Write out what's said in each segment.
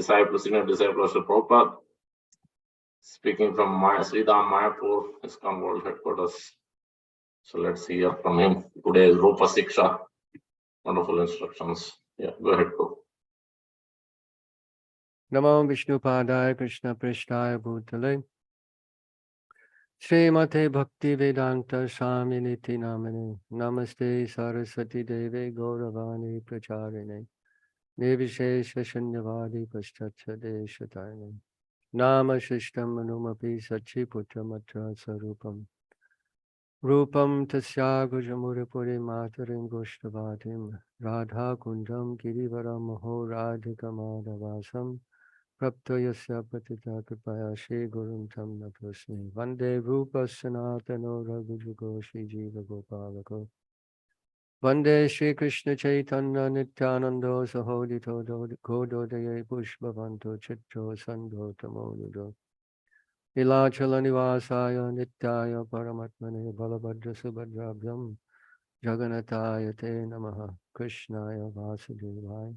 senior disciple of Srila Prabhupada, speaking from Sridham Mayapur, ISKCON World Headquarters. So let's hear from him. Today is Rupa Siksha. Wonderful instructions. Yeah, go ahead, Prabhu. Namo Vishnu Padaya Krishna Prishtaya Bhutale Srimate Bhakti Vedanta Swami Niti Namane Namaste Saraswati Deve Gauravani Pracharine Nirvishesha Shunyavadi Paschatya Deshatayane Nama Shishtam Manumapi Sachi Putramatra Sarupam Rupam Tasya Gujamurapuri Matarim Goshtavatim Radha Kundam Girivaram Maho Radhika Madhavasam Prapto yasya patita kripaya Shri Gurum tam natosmi Vande Rupa Sanatano Raghujugo Shri Jiva Gopalako Vande Shri Krishna Chaitanya Nityanando Sahodito Gododaye Pushpavanto Chitro Sandho Tamonudo Ilachala Nivasaya Nityaya Paramatmane Balabhadra Subhadrabhyam Jagannataya Te Namaha Krishnaya Vasudevaya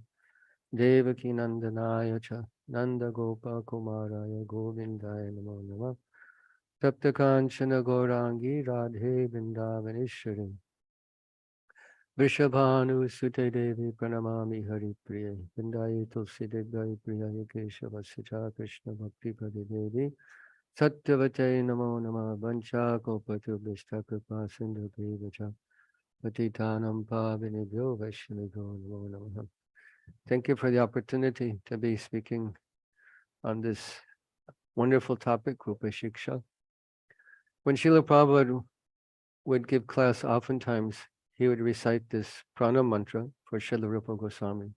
Devaki Nandanaya Cha Nanda Gopa Kumaraya Govindaya Namo Namah Tapta Kanchana Gaurangi Radhe Vrindavaneshwari Vrishabhanu Sute Devi Pranamami Hari Priya Vindaye Tulsi Devi Priya Keshava Sacha Krishna Bhakti Padi Devi Satyavate Namo Namah Vancha Kopatu Bhishta Kripa Sindhu Devacha Patitanam Pavinibhyo Vaishnavyo Namo Namah. Thank you for the opportunity to be speaking on this wonderful topic, Rupa Shiksha. When Srila Prabhupada would give class, oftentimes he would recite this prana mantra for Srila Rupa Goswami.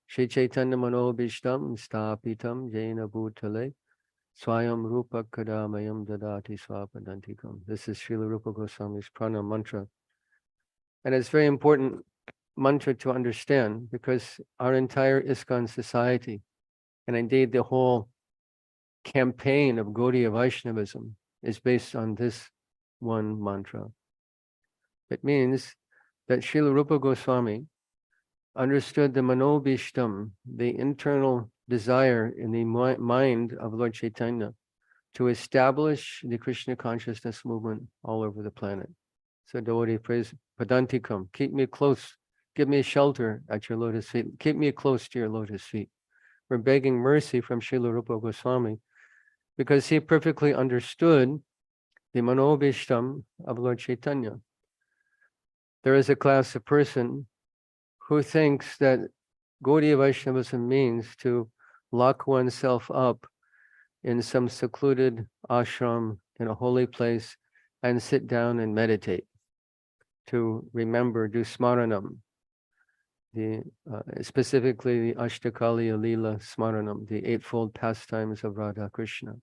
Shri Chaitanya Manobishtam Stapitam Jaina Bhutale Swayam Rupa Kadamayam Dadati Swapadantikam. This is Srila Rupa Goswami's prana mantra. And it's very important mantra to understand because our entire ISKCON society, and indeed the whole campaign of Gaudiya Vaishnavism, is based on this one mantra. It means that Srila Rupa Goswami understood the manobishtam, the internal desire in the mind of Lord Chaitanya to establish the Krishna consciousness movement all over the planet. So devotee prays, Padantikam, keep me close, give me shelter at your lotus feet, keep me close to your lotus feet. We're begging mercy from Srila Rupa Goswami because he perfectly understood the manobishtam of Lord Chaitanya. There is a class of person who thinks that Gaudiya Vaishnavism means to lock oneself up in some secluded ashram in a holy place and sit down and meditate, to remember, do smaranam, specifically the Ashtakaliya Leela Smaranam, the eightfold pastimes of Radha Krishna.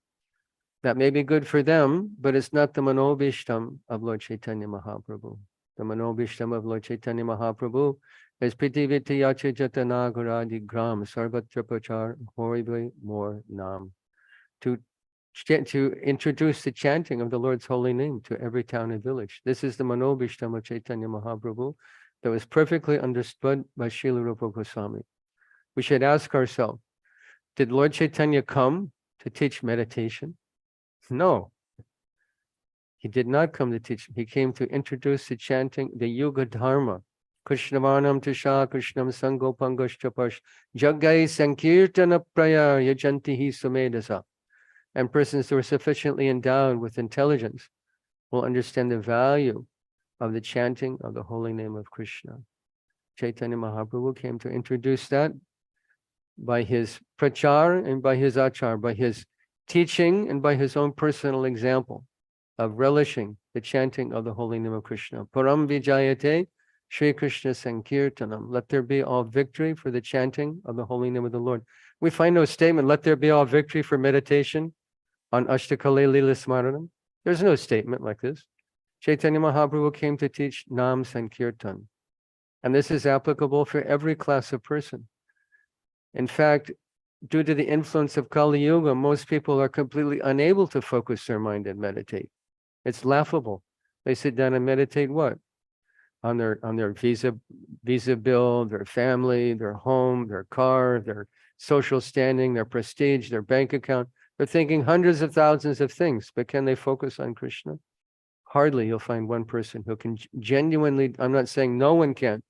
That may be good for them, but it's not the manobishtam of Lord Chaitanya Mahaprabhu. The manobishtam of Lord Chaitanya Mahaprabhu is Pritiviti Yacha Jatanaguradi Gram Sarvadrk Prachar Horibly More Nam. To introduce the chanting of the Lord's holy name to every town and village. This is the manobishtam of Chaitanya Mahaprabhu that was perfectly understood by Srila Rupa Goswami. We should ask ourselves, did Lord Chaitanya come to teach meditation? No. He did not come to teach. He came to introduce the chanting, the Yuga Dharma. Krishnavanam Tisha Krishnam Sangopangaschapash Jagai Sankirtana Praya Yajantihi Sumedasa. And persons who are sufficiently endowed with intelligence will understand the value of the chanting of the holy name of Krishna. Chaitanya Mahaprabhu came to introduce that by his prachar and by his achar, by his teaching and by his own personal example of relishing the chanting of the holy name of Krishna. Param Vijayate Shri Krishna Sankirtanam. Let there be all victory for the chanting of the holy name of the Lord. We find no statement, let there be all victory for meditation on Ashtakali Leela Smaranam. There's no statement like this. Chaitanya Mahaprabhu came to teach Nam Sankirtan. And this is applicable for every class of person. In fact, due to the influence of Kali Yuga, most people are completely unable to focus their mind and meditate. It's laughable. They sit down and meditate what? On their visa bill, their family, their home, their car, their social standing, their prestige, their bank account. They're thinking hundreds of thousands of things, but can they focus on Krishna? Hardly you'll find one person who can genuinely, I'm not saying no one can,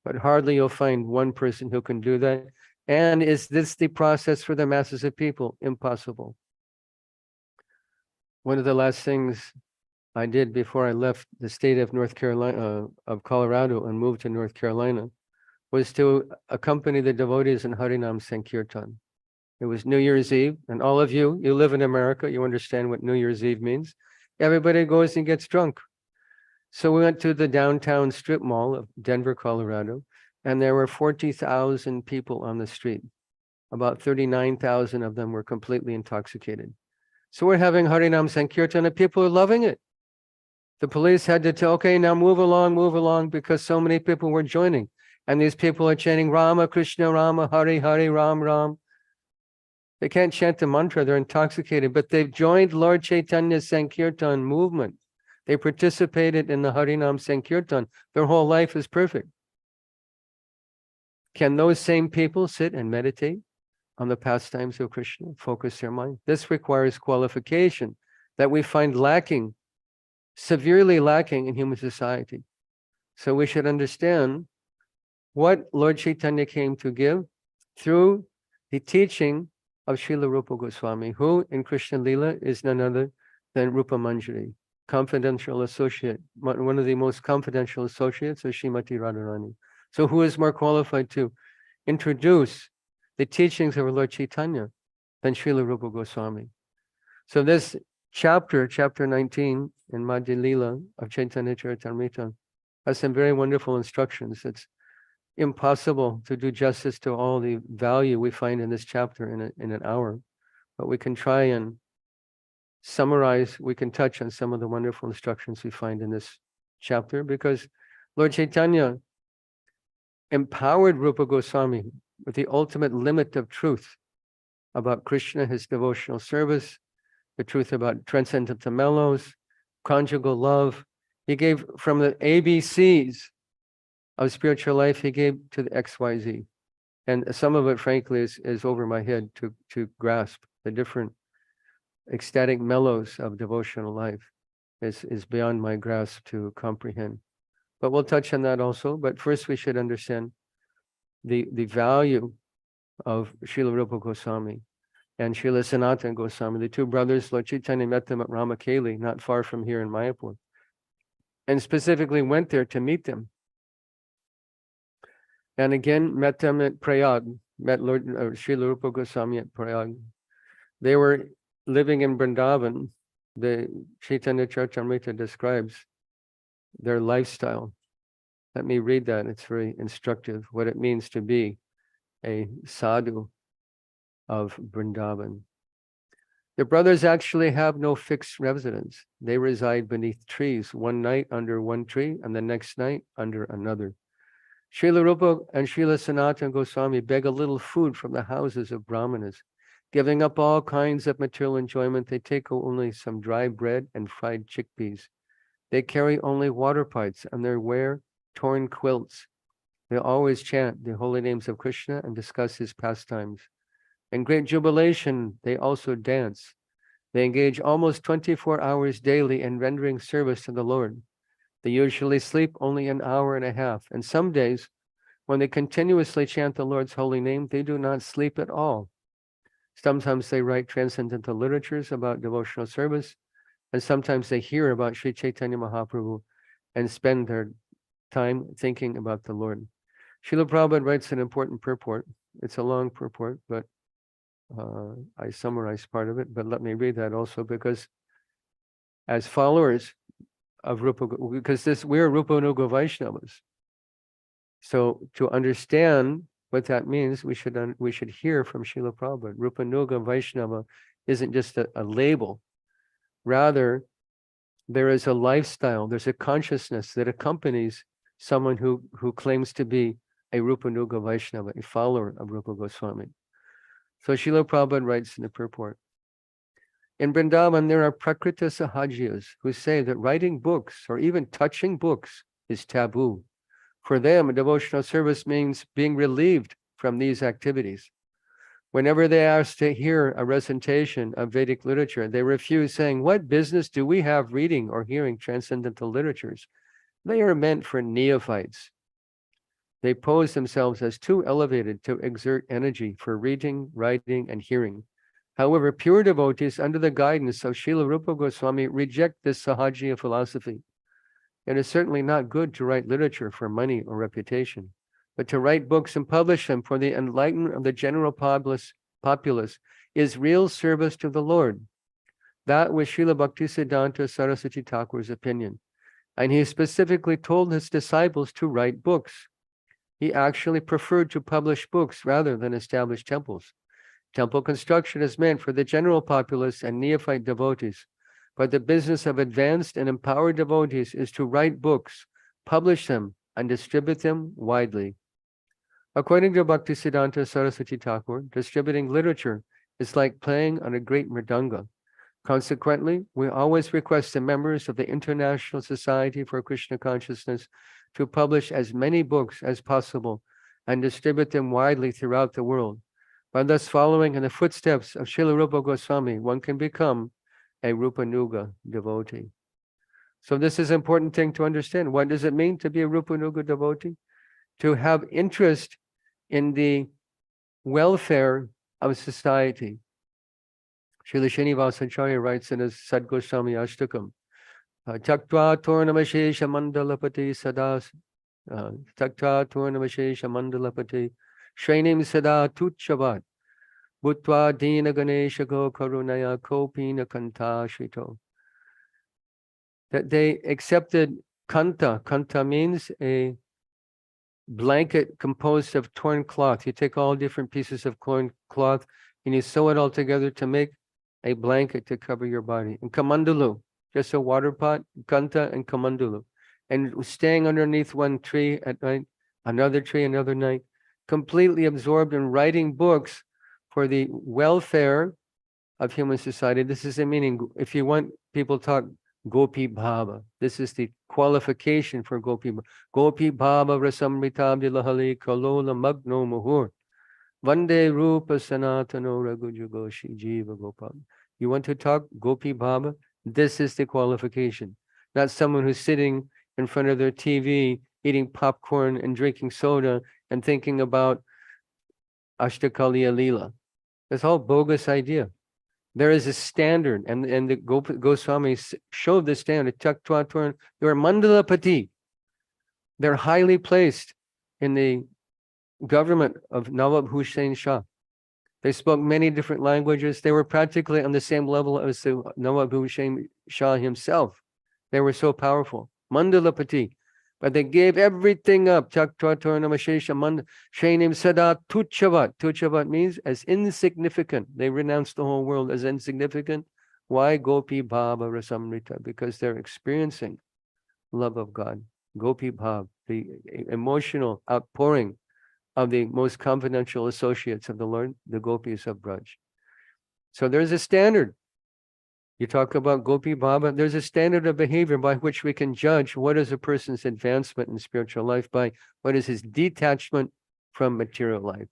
but hardly you'll find one person who can do that. And is this the process for the masses of people? Impossible. One of the last things I did before I left the state of North Carolina, of Colorado, and moved to North Carolina, was to accompany the devotees in Harinam Sankirtan. It was New Year's Eve, and all of you live in America, you understand what New Year's Eve means. Everybody goes and gets drunk. So we went to the downtown strip mall of Denver, Colorado, and there were 40,000 people on the street. About 39,000 of them were completely intoxicated. So we're having Harinam Sankirtan, and people are loving it. The police had to tell, okay, now move along, because so many people were joining. And these people are chanting Rama, Krishna, Rama, Hari, Hari, Ram, Ram. They can't chant the mantra, they're intoxicated, but they've joined Lord Chaitanya's Sankirtan movement. They participated in the Harinam Sankirtan. Their whole life is perfect. Can those same people sit and meditate on the pastimes of Krishna, focus their mind? This requires qualification that we find lacking, severely lacking in human society. So we should understand what Lord Chaitanya came to give through the teaching of Srila Rupa Goswami, who in Krishna Lila is none other than Rupa Manjari, confidential associate, one of the most confidential associates of Srimati Radharani. So who is more qualified to introduce the teachings of our Lord Chaitanya than Srila Rupa Goswami? So this chapter 19 in Madhya Lila of Chaitanya Charitamrita has some very wonderful instructions. It's impossible to do justice to all the value we find in this chapter in an hour, but we can try and summarize, we can touch on some of the wonderful instructions we find in this chapter, because Lord Chaitanya empowered Rupa Goswami with the ultimate limit of truth about Krishna, his devotional service, the truth about transcendental mellows, conjugal love. He gave from the ABCs of spiritual life, he gave to the XYZ. And some of it, frankly, is over my head to grasp. The different ecstatic mellows of devotional life is beyond my grasp to comprehend. But we'll touch on that also. But first we should understand the value of Srila Rupa Goswami and Srila Sanatana Goswami, the two brothers. Lord Chaitanya met them at Ramakeli, not far from here in Mayapur, and specifically went there to meet them. And again, met them at Prayag, met Lord Srila Rupa Goswami at Prayag. They were living in Vrindavan. The Chaitanya Charitamrita describes their lifestyle. Let me read that. It's very instructive, what it means to be a sadhu of Vrindavan. The brothers actually have no fixed residence. They reside beneath trees, one night under one tree and the next night under another. Srila Rupa and Srila Sanatana Goswami beg a little food from the houses of Brahmanas. Giving up all kinds of material enjoyment, they take only some dry bread and fried chickpeas. They carry only water pipes and they wear torn quilts. They always chant the holy names of Krishna and discuss his pastimes. In great jubilation, they also dance. They engage almost 24 hours daily in rendering service to the Lord. They usually sleep only an hour and a half, and some days, when they continuously chant the Lord's holy name, they do not sleep at all. Sometimes they write transcendental literatures about devotional service, and sometimes they hear about Sri Chaitanya Mahaprabhu and spend their time thinking about the Lord. Srila Prabhupada writes an important purport. It's a long purport, but I summarized part of it, but let me read that also, because as followers of Rupa, because we're Rupa Nuga Vaishnavas. So to understand what that means, we should hear from Srila Prabhupada. Rupa Nuga Vaishnava isn't just a label. Rather, there is a lifestyle, there's a consciousness that accompanies someone who claims to be a Rupa Nuga Vaishnava, a follower of Rupa Goswami. So Srila Prabhupada writes in the purport, in Vrindavan, there are Prakrita Sahajiyas who say that writing books or even touching books is taboo. For them, a devotional service means being relieved from these activities. Whenever they ask to hear a recitation of Vedic literature, they refuse, saying, "What business do we have reading or hearing transcendental literatures? They are meant for neophytes." They pose themselves as too elevated to exert energy for reading, writing, and hearing. However, pure devotees under the guidance of Srila Rupa Goswami reject this Sahajiya philosophy. It is certainly not good to write literature for money or reputation, but to write books and publish them for the enlightenment of the general populace is real service to the Lord. That was Srila Bhaktisiddhanta Saraswati Thakur's opinion, and he specifically told his disciples to write books. He actually preferred to publish books rather than establish temples. Temple construction is meant for the general populace and neophyte devotees, but the business of advanced and empowered devotees is to write books, publish them, and distribute them widely. According to Bhaktisiddhanta Saraswati Thakur, distributing literature is like playing on a great mridanga. Consequently, we always request the members of the International Society for Krishna Consciousness to publish as many books as possible and distribute them widely throughout the world. By thus following in the footsteps of Srila Rupa Goswami, one can become a Rupanuga devotee. So this is an important thing to understand. What does it mean to be a Rupanuga devotee? To have interest in the welfare of society. Srila Srinivasacharya writes in his Sadgoswami Ashtakam, Taktva Tornamashesha Mandalapati Sadas, Taktva Tornamashesha Mandalapati, Shrenim Sada Tuchavat, Bhutva Dina Ganesha Go Karunaya Kopina Kanta Shito. That they accepted Kanta. Kanta means a blanket composed of torn cloth. You take all different pieces of torn cloth and you sew it all together to make a blanket to cover your body. And Kamandalu, just a water pot, Kanta and Kamandalu. And staying underneath one tree at night, another tree another night, completely absorbed in writing books for the welfare of human society. This is the meaning. If you want people to talk Gopi Bhava, this is the qualification for Gopi Bhava. Gopi Bhava Rasamritabdi Lahali Kalola Magno Muhur. Vande Rupa Sanatano Ragujugoshi Jiva Gopal. You want to talk Gopi Bhava? This is the qualification. Not someone who's sitting in front of their TV, eating popcorn and drinking soda and thinking about Ashtakaliya Leela. That's all bogus idea. There is a standard, and the Goswamis showed the standard. They're Mandalapati. They're highly placed in the government of Nawab Hussain Shah. They spoke many different languages. They were practically on the same level as the Nawab Hussain Shah himself. They were so powerful. Mandalapati. But they gave everything up. Shainim Sada Tuchavat. Tuchavat means as insignificant. They renounced the whole world as insignificant. Why? Gopi Bhava Rasamrita. Because they're experiencing love of God. Gopi Bhav, the emotional outpouring of the most confidential associates of the Lord, the gopis of Braj. So there's a standard. You talk about Gopi Bhava, there's a standard of behavior by which we can judge what is a person's advancement in spiritual life by what is his detachment from material life.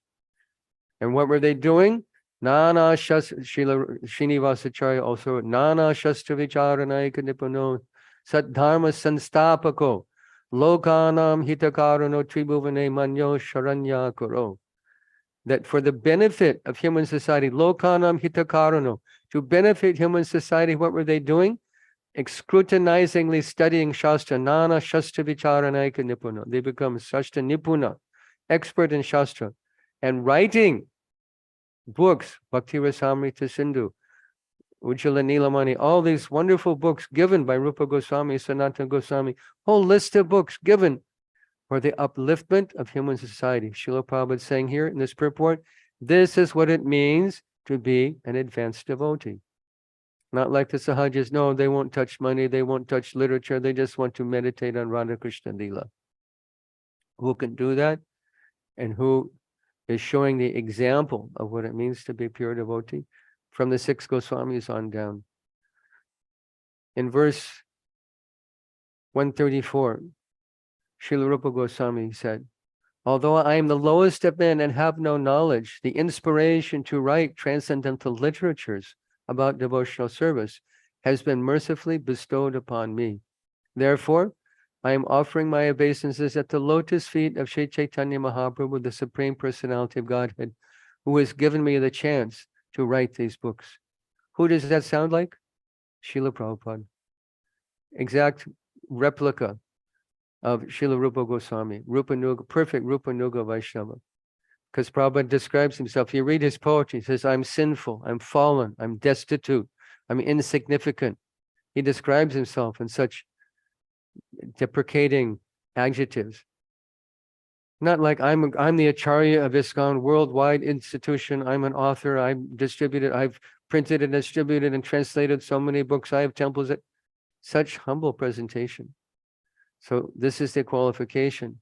And what were they doing? Nana Srila Srinivasacharya also wrote, Nana Shastra Vicharanaika Nipuno Saddharma Sanstapako Lokanam Hitakarano Tribhuvane Manyo Sharanya Kuro. That for the benefit of human society, Lokanam Hitakarano, to benefit human society, what were they doing? Scrutinizingly studying Shastra, Nana Shastra Vicharanaika Nipuna. They become Shastra Nipuna, expert in Shastra, and writing books, Bhakti Rasamrita Sindhu, Ujjala Nilamani, all these wonderful books given by Rupa Goswami, Sanatana Goswami, whole list of books given for the upliftment of human society. Srila Prabhupada is saying here in this purport, this is what it means to be an advanced devotee. Not like the Sahajas, no, they won't touch money, they won't touch literature, they just want to meditate on Radha Krishna Leela. Who can do that? And who is showing the example of what it means to be a pure devotee? From the 6 Goswamis on down. In verse 134, Srila Rupa Goswami said, Although I am the lowest of men and have no knowledge, the inspiration to write transcendental literatures about devotional service has been mercifully bestowed upon me. Therefore, I am offering my obeisances at the lotus feet of Sri Chaitanya Mahaprabhu, the Supreme Personality of Godhead, who has given me the chance to write these books. Who does that sound like? Srila Prabhupada. Exact replica of Srila Rupa Goswami, Rupa Nuga, perfect Rupa Nuga Vaishnava. Because Prabhupada describes himself, you read his poetry, he says, I'm sinful, I'm fallen, I'm destitute, I'm insignificant. He describes himself in such deprecating adjectives. Not like I'm the Acharya of ISKCON worldwide institution, I'm an author, I've printed and distributed and translated so many books, I have temples. Such humble presentation. So this is the qualification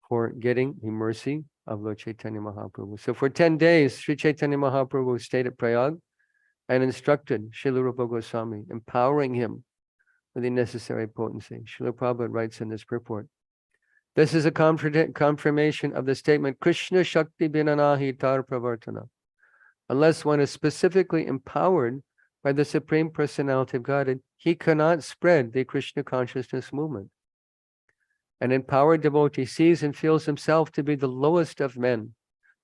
for getting the mercy of Lord Chaitanya Mahaprabhu. So for 10 days, Sri Chaitanya Mahaprabhu stayed at Prayag and instructed Srila Rupa Goswami, empowering him with the necessary potency. Srila Prabhupada writes in this purport, this is a confirmation of the statement, Krishna Shakti Binanahi Tar Pravartana. Unless one is specifically empowered by the Supreme Personality of Godhead, he cannot spread the Krishna consciousness movement. An empowered devotee sees and feels himself to be the lowest of men,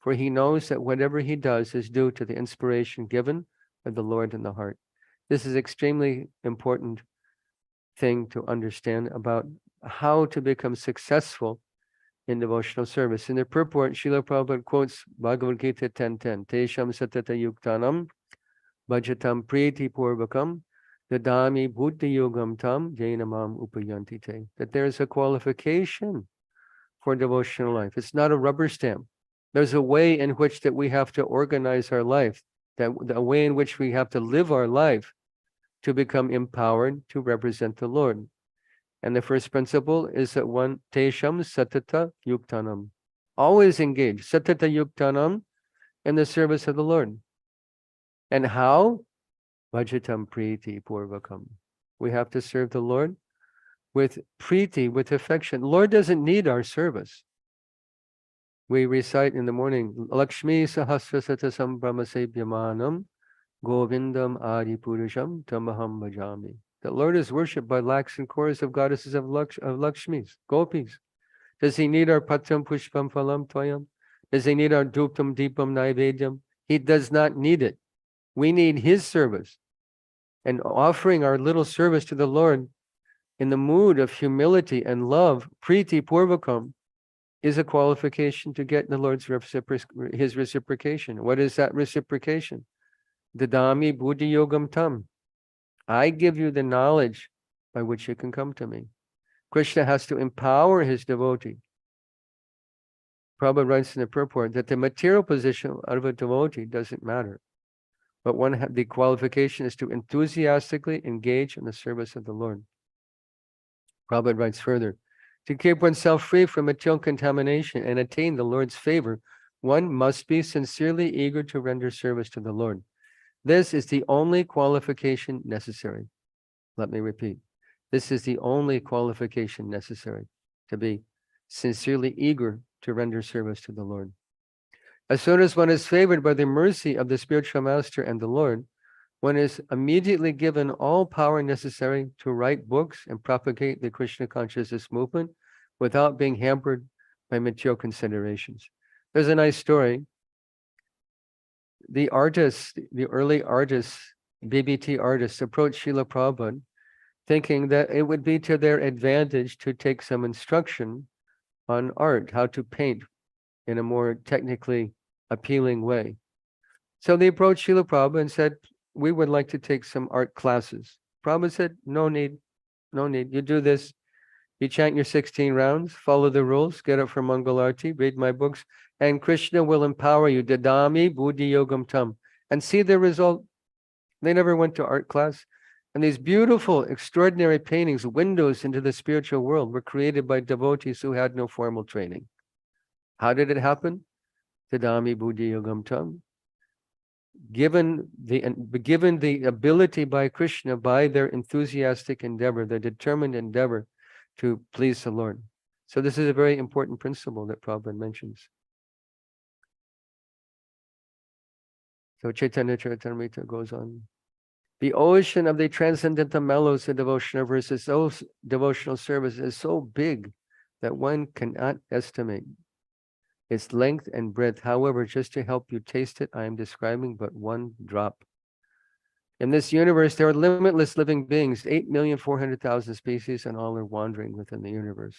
for he knows that whatever he does is due to the inspiration given by the Lord in the heart. This is extremely important thing to understand about how to become successful in devotional service. In the purport, Srila Prabhupada quotes Bhagavad Gita 10:10, Tesham satata yuktanam bhajatam priti purvakam dadami buddhi yogam tam jainamam upayanti te. That there is a qualification for devotional life. It's not a rubber stamp. There's a way in which that we have to organize our life, that a way in which we have to live our life to become empowered to represent the Lord. And the first principle is that one, Tesham Satata Yuktanam. Always engage, Satata Yuktanam, in the service of the Lord. And how? Bhajatam Priti Purvakam. We have to serve the Lord with priti, with affection. Lord doesn't need our service. We recite in the morning, Lakshmi Sahasrasata Sambrahmasebhyamanam Govindam Adi Purusham Tamaham Bhajami. The Lord is worshipped by lakhs and chorus of goddesses of Lakshmis, gopis. Does he need our patam pushpam phalam tvayam? Does he need our duptam deepam naivedyam? He does not need it. We need his service. And offering our little service to the Lord in the mood of humility and love, priti purvakam, is a qualification to get the Lord's his reciprocation. What is that reciprocation? Dadami buddhi yogam tam. I give you the knowledge by which you can come to me. Krishna has to empower his devotee. Prabhupada writes in the purport that the material position of a devotee doesn't matter. But the qualification is to enthusiastically engage in the service of the Lord. Prabhupada writes further, to keep oneself free from material contamination and attain the Lord's favor, one must be sincerely eager to render service to the Lord. This is the only qualification necessary. Let me repeat. This is the only qualification necessary, to be sincerely eager to render service to the Lord. As soon as one is favored by the mercy of the spiritual master and the Lord, one is immediately given all power necessary to write books and propagate the Krishna consciousness movement without being hampered by material considerations. There's a nice story. The early artists, BBT artists, approached Srila Prabhupada thinking that it would be to their advantage to take some instruction on art, how to paint in a more technically appealing way. So they approached Srila Prabhupada and said, we would like to take some art classes. Prabhupada said, no need. You do this. You chant your 16 rounds, follow the rules, get up for Mangalarti, read my books, and Krishna will empower you. Dadami buddhi yogam tam. And see the result. They never went to art class. And these beautiful, extraordinary paintings, windows into the spiritual world, were created by devotees who had no formal training. How did it happen? Dadami buddhi yogam tam. Given the ability by Krishna, by their enthusiastic endeavor, their determined endeavor to please the Lord. So this is a very important principle that Prabhupada mentions. So Chaitanya Charitamrita goes on. The ocean of the transcendental mellows of devotional verses, those devotional service is so big that one cannot estimate its length and breadth. However, just to help you taste it, I am describing but one drop. In this universe, there are limitless living beings, 8,400,000 species, and all are wandering within the universe.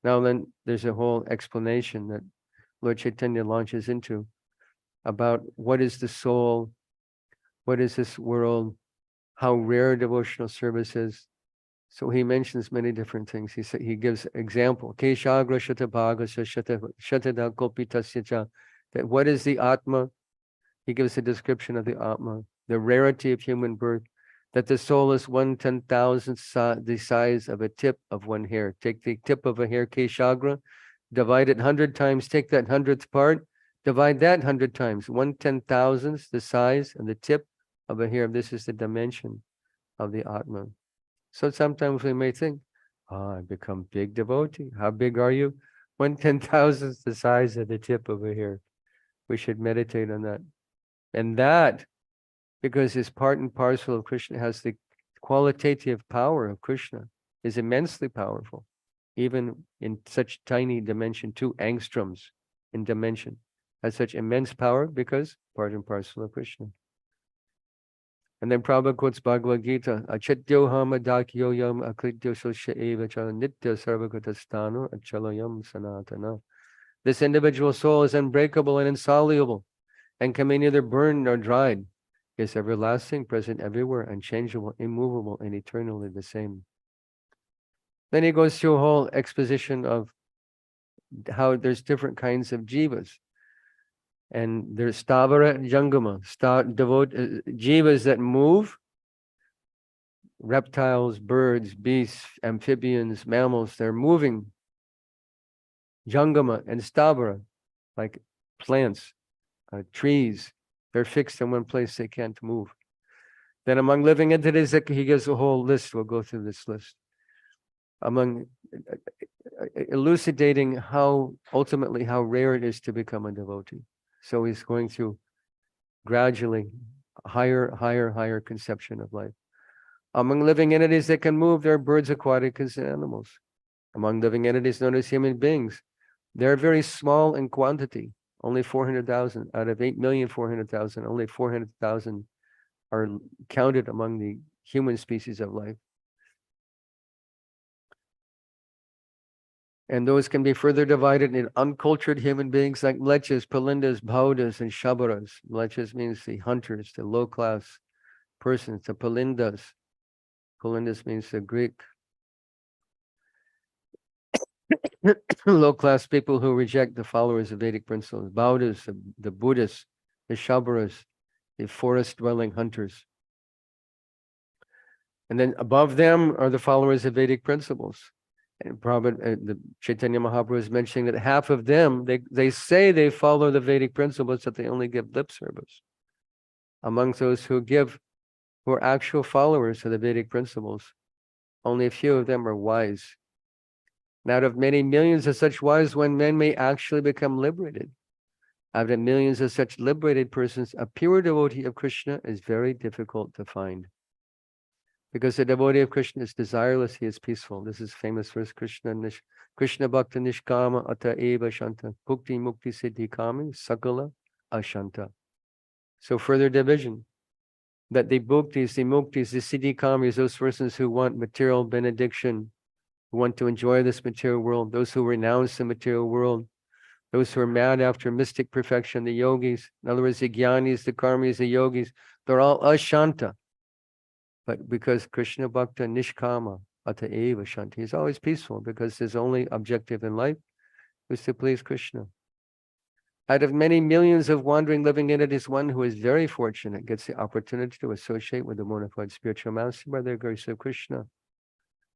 Now then, there's a whole explanation that Lord Chaitanya launches into about what is the soul, what is this world, how rare devotional service is. So he mentions many different things. He gives example. Keshagra shatabhaga shatada kopitasya cha. That what is the Atma? He gives a description of the Atma, the rarity of human birth, that the soul is 1/10,000th the size of a tip of one hair. Take the tip of a hair, Keshagra, divide it 100 times, take that 100th part, divide that 100 times, 1/10,000th the size and the tip of a hair. This is the dimension of the Atma. So sometimes we may think, oh, I become big devotee. How big are you? 1/10,000th the size of the tip of a hair. We should meditate on that. And that, because it's part and parcel of Krishna, has the qualitative power of Krishna, is immensely powerful, even in such tiny dimension, 2 angstroms in dimension, has such immense power because part and parcel of Krishna. And then Prabhupada quotes Bhagavad Gita, Achyatyoham adakyoyam akrityo sosya eva cha nitya sarvagata achalayam sanatana. This individual soul is unbreakable and insoluble, and can be neither burned nor dried. It is everlasting, present everywhere, unchangeable, immovable, and eternally the same. Then he goes through a whole exposition of how there's different kinds of jivas. And there's stavara and jangama, jivas that move, reptiles, birds, beasts, amphibians, mammals, they're moving. Jangama and stavara, like plants, trees, they're fixed in one place, they can't move. Then among living entities, he gives a whole list. We'll go through this list. Among elucidating how ultimately how rare it is to become a devotee. So he's going through gradually higher conception of life. Among living entities that can move, there are birds, aquatic, and animals. Among living entities known as human beings, they're very small in quantity. Only 400,000 out of 8,400,000. Only 400,000 are counted among the human species of life. And those can be further divided in uncultured human beings like lechas, palindas, bhaudas, and shabaras. Lechas means the hunters, the low-class persons. The palindas. Palindas means the Greek. Low-class people who reject the followers of Vedic principles. Bhaudas, the Buddhists. The shabaras, the forest-dwelling hunters. And then above them are the followers of Vedic principles. And Prabhupada, the Chaitanya Mahaprabhu is mentioning that half of them, they say they follow the Vedic principles, that they only give lip service. Among those who are actual followers of the Vedic principles, only a few of them are wise. And out of many millions of such wise one, men may actually become liberated. Out of millions of such liberated persons, a pure devotee of Krishna is very difficult to find. Because the devotee of Krishna is desireless, he is peaceful. This is famous verse, Krishna Bhakta Nishkama Ata Eva Shanta Bhukti Mukti Siddhi Kami Sakala Ashanta. So further division, that the bhuktis, the muktis, the siddhi kamis, those persons who want material benediction, who want to enjoy this material world, those who renounce the material world, those who are mad after mystic perfection, the yogis, in other words, the jnanis, the karmis, the yogis, they're all ashanta. But because Krishna Bhakta Nishkama Ata Eva Shanti, he's always peaceful because his only objective in life is to please Krishna. Out of many millions of wandering living entities, one who is very fortunate gets the opportunity to associate with the bona fide spiritual master by the grace of Krishna.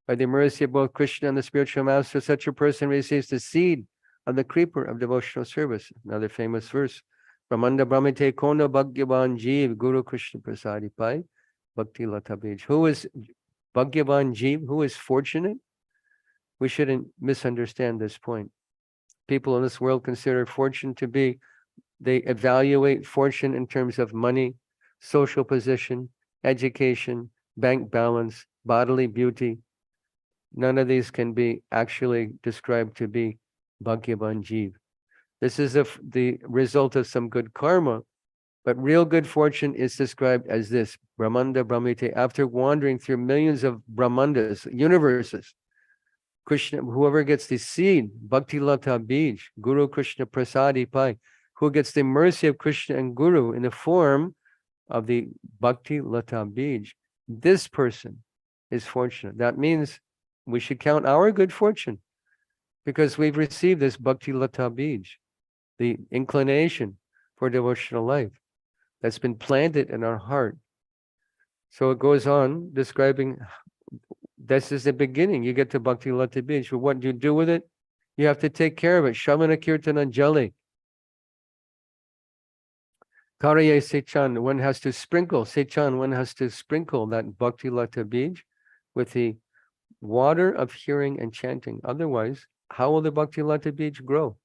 By the mercy of both Krishna and the spiritual master, such a person receives the seed of the creeper of devotional service. Another famous verse, Brahmanda Brahmite Kono Bhagyavan Jeev Guru Krishna Prasadi Pai Bhakti Lata Bij. Who is Bhagyavan Jeev? Who is fortunate? We shouldn't misunderstand this point. People in this world consider fortune to be, they evaluate fortune in terms of money, social position, education, bank balance, bodily beauty. None of these can be actually described to be Bhagyavan Jeev. This is the result of some good karma, but real good fortune is described as this, Brahmanda Brahmite. After wandering through millions of Brahmandas, universes, Krishna, whoever gets the seed, Bhakti Lata Bij, Guru Krishna Prasadi Pai, who gets the mercy of Krishna and Guru in the form of the Bhakti Lata Bij, this person is fortunate. That means we should count our good fortune because we've received this Bhakti Lata Bij, the inclination for devotional life that's been planted in our heart. So it goes on describing, this is the beginning. You get to Bhakti Lata Bij. But what do you do with it? You have to take care of it. Shamana Kirtana Jali. Karaye Sechan, one has to sprinkle. Sechan, one has to sprinkle that Bhakti Lata Bij with the water of hearing and chanting. Otherwise, how will the Bhakti Lata Bij grow?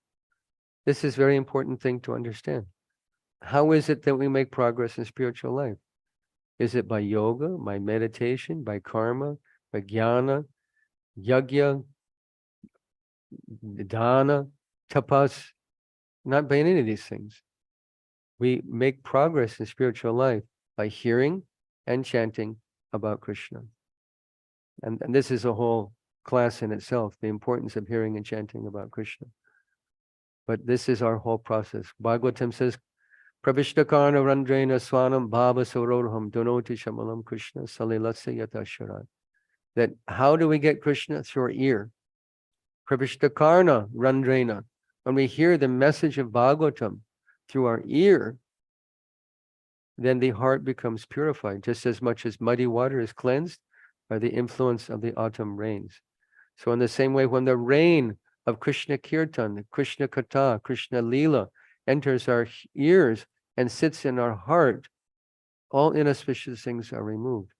This is a very important thing to understand. How is it that we make progress in spiritual life? Is it by yoga, by meditation, by karma, by jnana, yajna, dana, tapas? Not by any of these things. We make progress in spiritual life by hearing and chanting about Krishna. And this is a whole class in itself, the importance of hearing and chanting about Krishna. But this is our whole process. Bhagavatam says, Pravishtakarna Randrena Swanam Bhava Saurorham Donoti Shamalam Krishna Salilatsa Yatasharat. That how do we get Krishna? Through our ear. Pravishtakarna Randrena. When we hear the message of Bhagavatam through our ear, then the heart becomes purified, just as much as muddy water is cleansed by the influence of the autumn rains. So in the same way, when the rain of Krishna Kirtan, Krishna Katha, Krishna Leela enters our ears and sits in our heart, all inauspicious things are removed.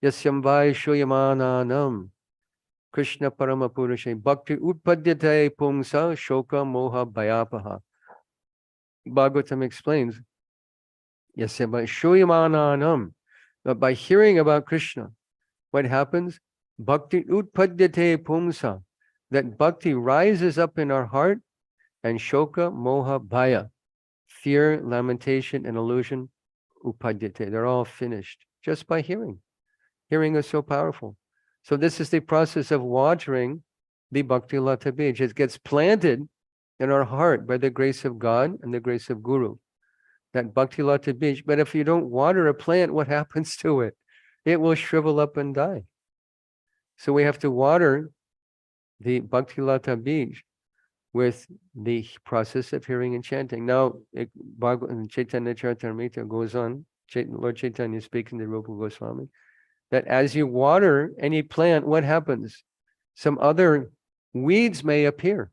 Yasyamvai Shoyamananam Krishna Paramapurushe Bhakti Utpadyate Pumsa Shoka Moha Bhayapaha. Bhagavatam explains, Yasyamvai Shoyamananam, but by hearing about Krishna, what happens? Bhakti Utpadyate Pumsa, that bhakti rises up in our heart, and shoka, moha, bhaya, fear, lamentation, and illusion, upadyate. They're all finished just by hearing. Hearing is so powerful. So this is the process of watering the Bhakti Lata Bij. It gets planted in our heart by the grace of God and the grace of Guru. That Bhakti Lata Bij. But if you don't water a plant, what happens to it? It will shrivel up and die. So we have to water the Bhakti Lata Bij with the process of hearing and chanting. Now, Chaitanya Charitamrita goes on, Lord Chaitanya speaking to Rupa Goswami, that as you water any plant, what happens? Some other weeds may appear.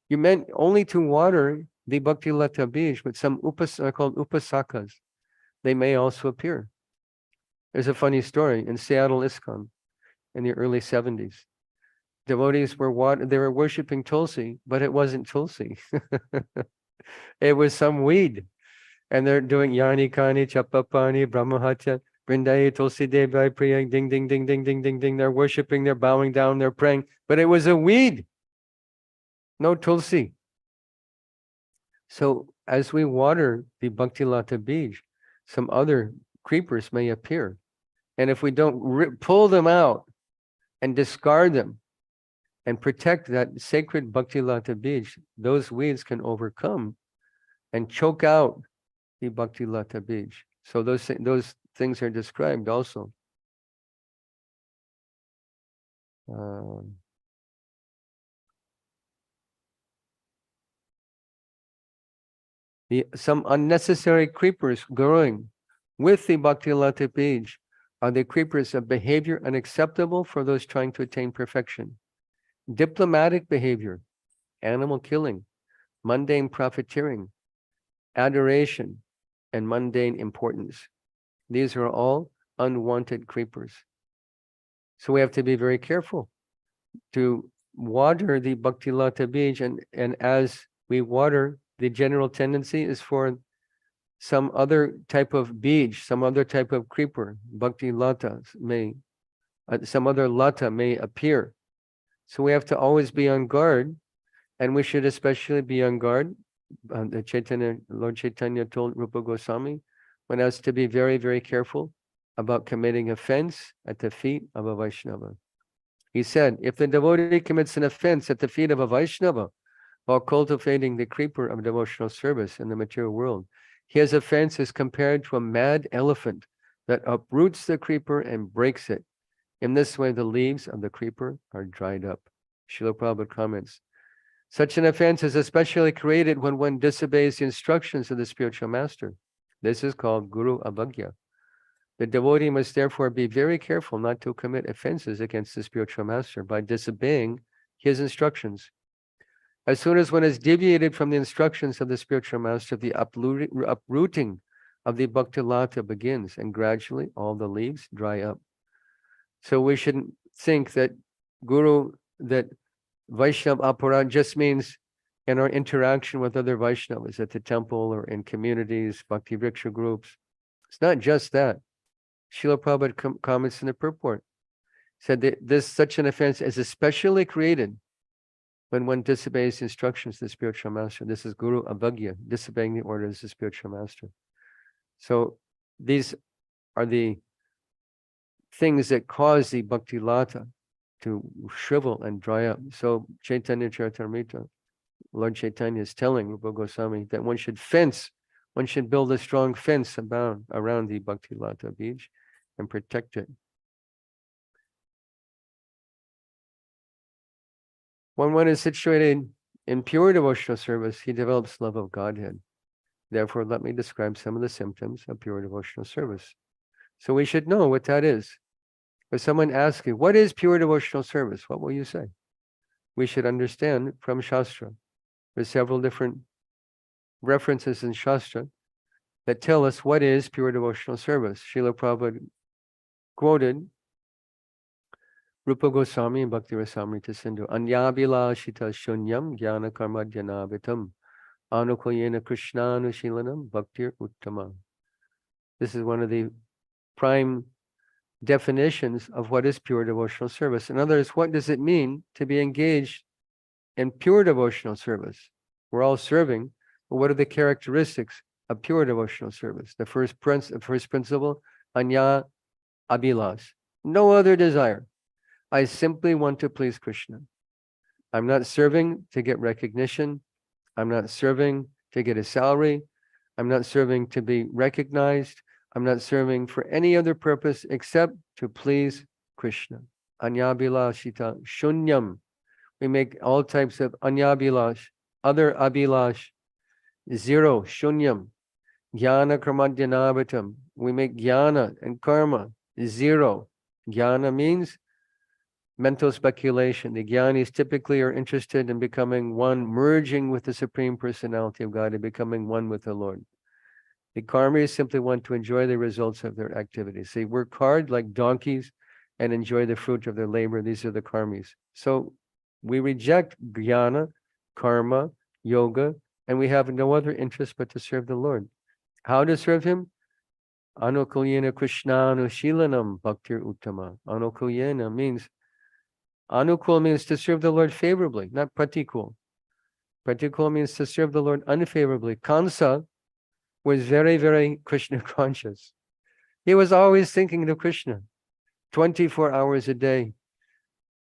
You meant only to water the Bhakti Lata Bij, but some are called upasakas. They may also appear. There's a funny story in Seattle ISKCON in the early 70s. Devotees were worshiping Tulsi, but it wasn't Tulsi. It was some weed. And they're doing Yani Kani, Chapapani, Brahmahatya, Vrindayi, Tulsi Devi, Priya, ding, ding, ding, ding, ding, ding, ding. They're worshiping, they're bowing down, they're praying. But it was a weed. No Tulsi. So as we water the Bhakti Lata Bij, some other creepers may appear. And if we don't pull them out and discard them, and protect that sacred Bhakti Lata Bij, those weeds can overcome and choke out the Bhakti Lata Bij. So those things are described also. Some unnecessary creepers growing with the Bhakti Lata Bij are the creepers of behavior unacceptable for those trying to attain perfection. Diplomatic behavior, animal killing, mundane profiteering, adoration, and mundane importance. These are all unwanted creepers. So we have to be very careful to water the Bhakti Lata Bij, and as we water, the general tendency is for some other type of bij, some other type of creeper, Bhakti Lata may, some other Lata may appear. So we have to always be on guard, and we should especially be on guard. Lord Chaitanya told Rupa Goswami one has to be very, very careful about committing offense at the feet of a Vaishnava. He said, if the devotee commits an offense at the feet of a Vaishnava while cultivating the creeper of devotional service in the material world, his offense is compared to a mad elephant that uproots the creeper and breaks it. In this way, the leaves of the creeper are dried up. Srila Prabhupada comments, such an offense is especially created when one disobeys the instructions of the spiritual master. This is called Guru Abhagya. The devotee must therefore be very careful not to commit offenses against the spiritual master by disobeying his instructions. As soon as one is deviated from the instructions of the spiritual master, the uprooting of the Bhakti Lata begins, and gradually all the leaves dry up. So we shouldn't think that Vaishnava Aparad just means in our interaction with other Vaishnavas at the temple or in communities, Bhakti Vriksha groups. It's not just that. Srila Prabhupada comments in the purport, said that such an offense is especially created when one disobeys the instructions of the spiritual master. This is Guru Abhagya, disobeying the orders of the spiritual master. So these are the things that cause the Bhakti Lata to shrivel and dry up. So Chaitanya Charitamrita, Lord Chaitanya is telling Rupa Goswami that one should build a strong fence around the Bhakti Lata Bij and protect it. When one is situated in pure devotional service, he develops love of Godhead. Therefore, let me describe some of the symptoms of pure devotional service. So we should know what that is. If someone asks you, what is pure devotional service? What will you say? We should understand from Shastra. There's several different references in Shastra that tell us what is pure devotional service. Srila Prabhupada quoted Rupa Goswami and Bhakti Rasamrita Sindhu, Anyabhila Shita Shunyam Jnana Karma Jnanavitam Anukoyena Krishnanu Shilanam Bhaktir Uttama. This is one of the prime definitions of what is pure devotional service. In other words, what does it mean to be engaged in pure devotional service? We're all serving, but what are the characteristics of pure devotional service? The first principle, Anya Abhilash, no other desire. I simply want to please Krishna. I'm not serving to get recognition. I'm not serving to get a salary. I'm not serving to be recognized. I'm not serving for any other purpose except to please Krishna. Anyabhilashita shunyam. We make all types of anyabhilash, other abhilash, zero, shunyam. Jnana karmadhyanavitam. We make jnana and karma, zero. Jnana means mental speculation. The jnanis typically are interested in becoming one, merging with the Supreme Personality of God and becoming one with the Lord. The karmis simply want to enjoy the results of their activities. They work hard like donkeys and enjoy the fruit of their labor. These are the karmis. So we reject jnana, karma, yoga, and we have no other interest but to serve the Lord. How to serve Him? Anukulyena Krishnanu Shilanam Bhaktir Uttama. Anukulyena means, Anukul means to serve the Lord favorably, not pratikul. Pratikul means to serve the Lord unfavorably. Kansa was very, very Krishna conscious. He was always thinking of Krishna. 24 hours a day,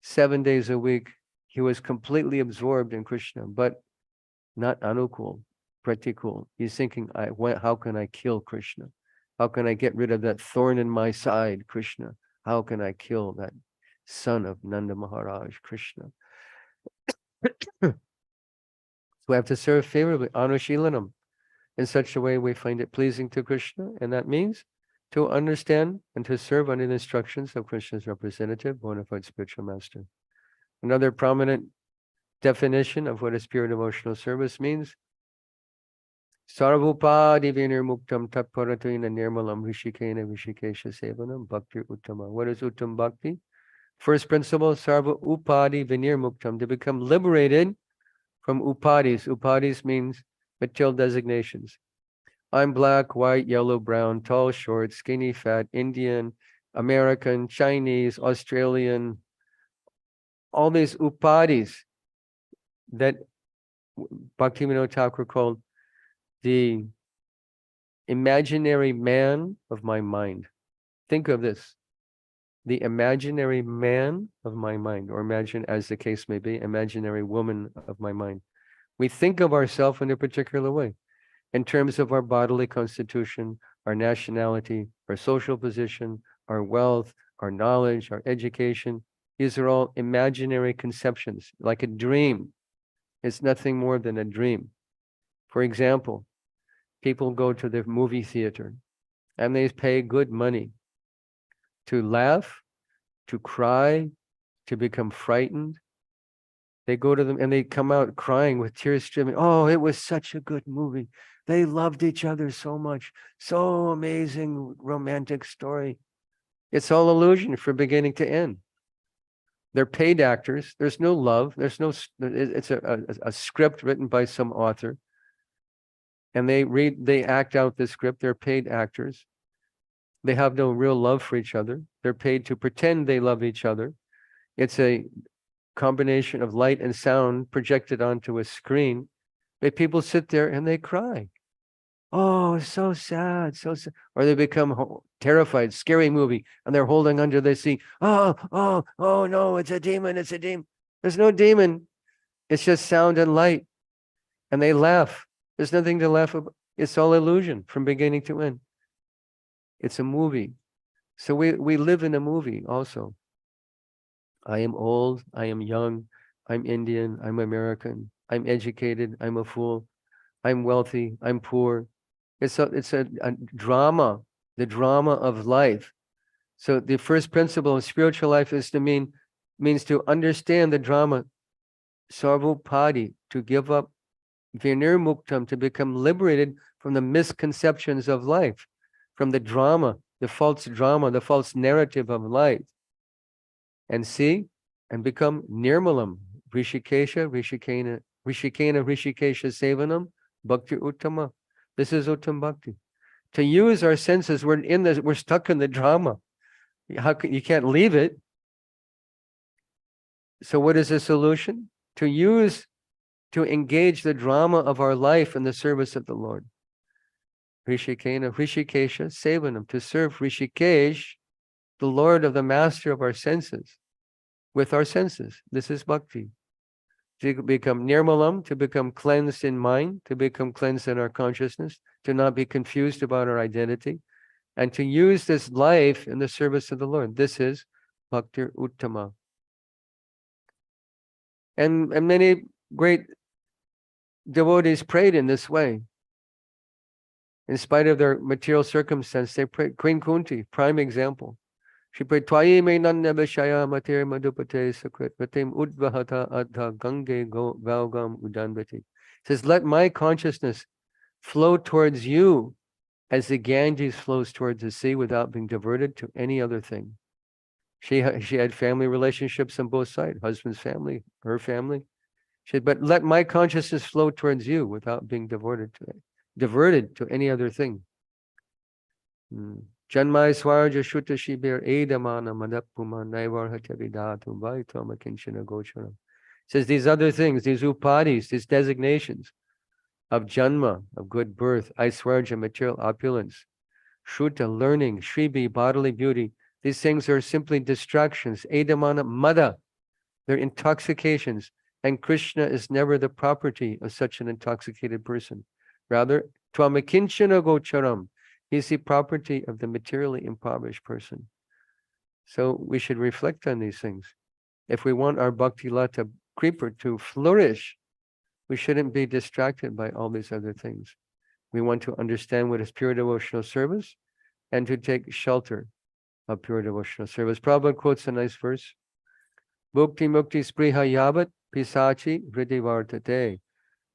7 days a week, he was completely absorbed in Krishna, but not Anukul, pratikul. He's thinking, how can I kill Krishna? How can I get rid of that thorn in my side, Krishna? How can I kill that son of Nanda Maharaj, Krishna? So we have to serve favorably, anushilanam. In such a way we find it pleasing to Krishna, and that means to understand and to serve under the instructions of Krishna's representative, bona fide spiritual master. Another prominent definition of what is pure devotional service means, Sarvupadi vinirmuktam tatparatena nirmalam rishikena rishikesha sevanam bhakti uttama. What is uttam bhakti? First principle, sarva upadi vinirmuktam, to become liberated from upadis. Upadis means material designations. I'm black, white, yellow, brown, tall, short, skinny, fat, Indian, American, Chinese, Australian, all these upadis that Bhaktivinoda Thakur called the imaginary man of my mind. Think of this, the imaginary man of my mind, or imagine, as the case may be, imaginary woman of my mind. We think of ourselves in a particular way, in terms of our bodily constitution, our nationality, our social position, our wealth, our knowledge, our education. These are all imaginary conceptions, like a dream. It's nothing more than a dream. For example, people go to the movie theater and they pay good money to laugh, to cry, to become frightened. They go to them and they come out crying with tears streaming. Oh, it was such a good movie. They loved each other so much. So amazing romantic story. It's all illusion from beginning to end. They're paid actors. There's no love. There's no, it's a script written by some author. And they act out the script. They're paid actors. They have no real love for each other. They're paid to pretend they love each other. It's a combination of light and sound projected onto a screen. But people sit there and they cry. Oh, so sad, so sad. Or they become terrified, scary movie, and they're holding under the seat. Oh, no, it's a demon, it's a demon. There's no demon. It's just sound and light. And they laugh. There's nothing to laugh about. It's all illusion from beginning to end. It's a movie. So we live in a movie also. I am old, I am young, I'm Indian, I'm American, I'm educated, I'm a fool, I'm wealthy, I'm poor. It's a drama, the drama of life. So the first principle of spiritual life is means to understand the drama, sarvopadi, to give up, vinirmuktam, to become liberated from the misconceptions of life, from the drama, the false narrative of life. And see, and become nirmalam, rishikesha sevanam, bhakti uttama. This is uttam bhakti. To use our senses, we're stuck in the drama. You can't leave it. So what is the solution? To engage the drama of our life in the service of the Lord. Rishikesha sevanam, to serve Rishikesh, the Lord of the master of our senses, with our senses. This is bhakti. To become nirmalam, to become cleansed in mind, to become cleansed in our consciousness, to not be confused about our identity, and to use this life in the service of the Lord. This is bhakti uttama. And many great devotees prayed in this way. In spite of their material circumstance, they prayed. Queen Kunti, prime example. She prayed, Twayi me nanya vishaya matir madhupate sakrit vatim udvahata adha gange go valgam udanvati. Says, let my consciousness flow towards you as the Ganges flows towards the sea without being diverted to any other thing. She had family relationships on both sides, husband's family, her family. She said, but let my consciousness flow towards you without being diverted to any other thing. Janmai swarja shuta shibir edamana manapuma naivarhata vidatu vaitama kinchana gocharam. Says these other things, these upadis, these designations of janma, of good birth, aiswarja, material opulence, shuta, learning, shribi, bodily beauty, these things are simply distractions. Edamana mada, they're intoxications, and Krishna is never the property of such an intoxicated person. Rather, twamakinchana gocharam, he's the property of the materially impoverished person. So we should reflect on these things. If we want our bhakti lata creeper to flourish, we shouldn't be distracted by all these other things. We want to understand what is pure devotional service and to take shelter of pure devotional service. Prabhupada quotes a nice verse. Bhukti mukti spriha yavat pisachi vriddhi vartate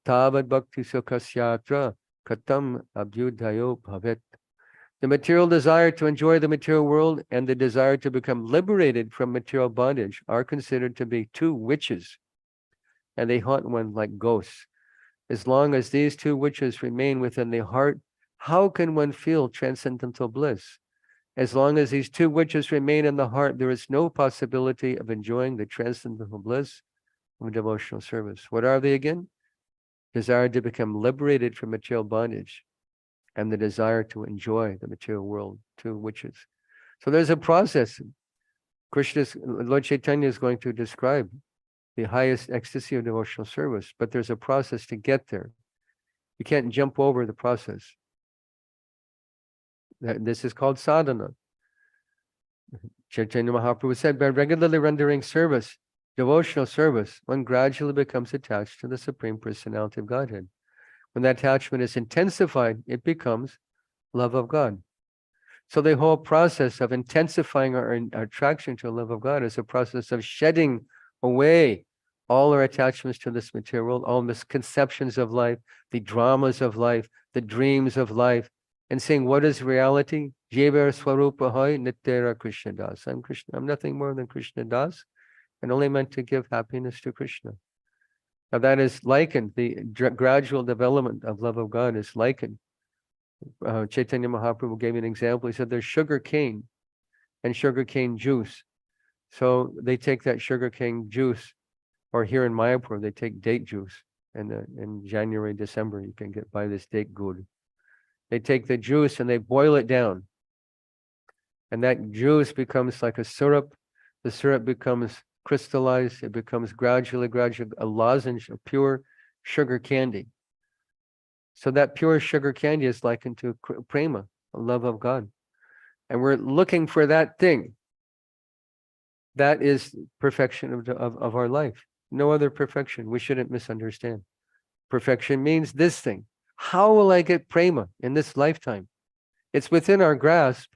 tavad bhakti sukhasyatra katam abhyudhayo bhavet. The material desire to enjoy the material world and the desire to become liberated from material bondage are considered to be two witches, and they haunt one like ghosts. As long as these two witches remain within the heart, how can one feel transcendental bliss? As long as these two witches remain in the heart, there is no possibility of enjoying the transcendental bliss of devotional service. What are they again? Desire to become liberated from material bondage and the desire to enjoy the material world, two witches. So there's a process. Lord Chaitanya is going to describe the highest ecstasy of devotional service, but there's a process to get there. You can't jump over the process. This is called sadhana. Chaitanya Mahaprabhu said, by regularly rendering service, devotional service, one gradually becomes attached to the Supreme Personality of Godhead. When that attachment is intensified, it becomes love of God. So the whole process of intensifying our attraction to the love of God is a process of shedding away all our attachments to this material world, all misconceptions of life, the dramas of life, the dreams of life, and saying, what is reality? Jevar Swarupa Hoy Nityera Krishna Das. I'm Krishna. I'm nothing more than Krishna Das, and only meant to give happiness to Krishna. Now that is likened, the gradual development of love of God is likened. Chaitanya Mahaprabhu gave an example. He said there's sugar cane and sugar cane juice. So they take that sugar cane juice, or here in Mayapur, they take date juice. And in January, December, you can buy this date good. They take the juice and they boil it down. And that juice becomes like a syrup. The syrup becomes crystallized. It becomes gradually a lozenge of pure sugar candy. So that pure sugar candy is likened to prema, a love of God. And we're looking for that thing. That is perfection of our life. No other perfection. We shouldn't misunderstand. Perfection means this thing. How will I get prema in this lifetime? It's within our grasp,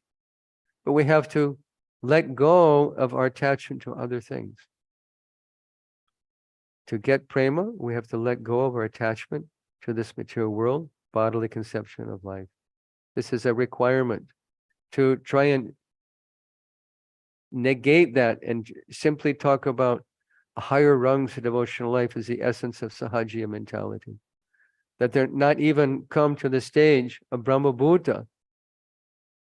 but we have to let go of our attachment to other things. To get prema, we have to let go of our attachment to this material world, bodily conception of life. This is a requirement. To try and negate that and simply talk about higher rungs of devotional life is the essence of Sahajiya mentality. That they're not even come to the stage of Brahma Bhuta,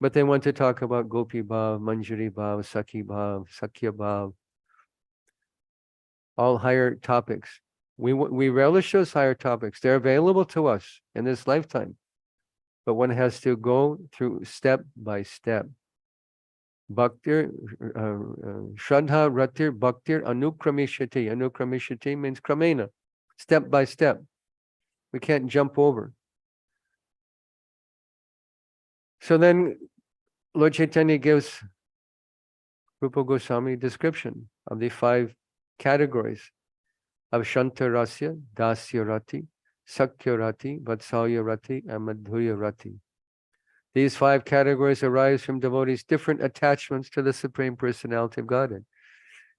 but they want to talk about Gopi Bhav, Manjari Bhav, Sakhi Bhav, Sakhya Bhav, all higher topics. We relish those higher topics. They're available to us in this lifetime, but one has to go through step by step. Bhaktir, Shraddha, Ratir, Bhaktir, Anukramishati. Anukramishati means kramena, step by step. We can't jump over. So then Lord Chaitanya gives Rupa Goswami description of the 5 categories of Shanta Rasya, Dasya Rati, Sakya Rati, Vatsalya Rati, and Madhurya Rati. These 5 categories arise from devotees' different attachments to the Supreme Personality of Godhead.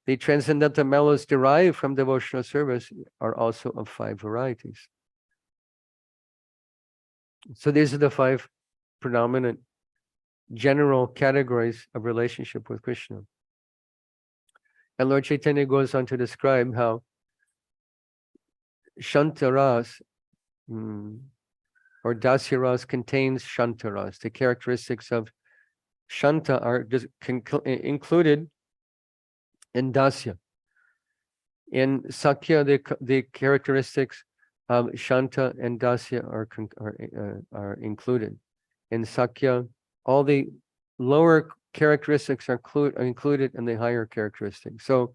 The transcendental mellows derived from devotional service are also of 5 varieties. So these are the 5 predominant general categories of relationship with Krishna. And Lord Chaitanya goes on to describe how Shantaras or Dasyaras contains Shantaras. The characteristics of Shanta are included in Dasya. In Sakya, the characteristics of Shanta and Dasya are included. In Sakya, all the lower characteristics are included in the higher characteristics. So